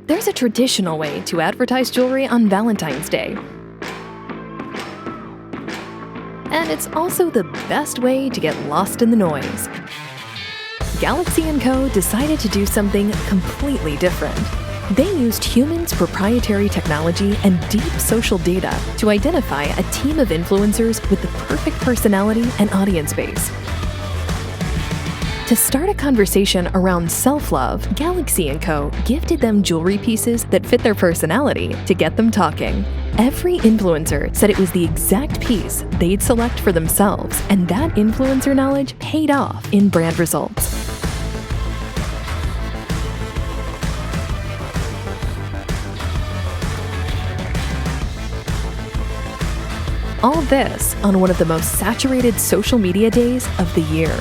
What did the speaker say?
There's a traditional way to advertise jewelry on Valentine's Day. And it's also the best way to get lost in the noise. Galaxy & Co. decided to do something completely different. They used Humanz proprietary technology and deep social data to identify a team of influencers with the perfect personality and audience base. To start a conversation around self-love, Galaxy & Co. gifted them jewelry pieces that fit their personality to get them talking. Every influencer said it was the exact piece they'd select for themselves, and that influencer knowledge paid off in brand results. All this on one of the most saturated social media days of the year.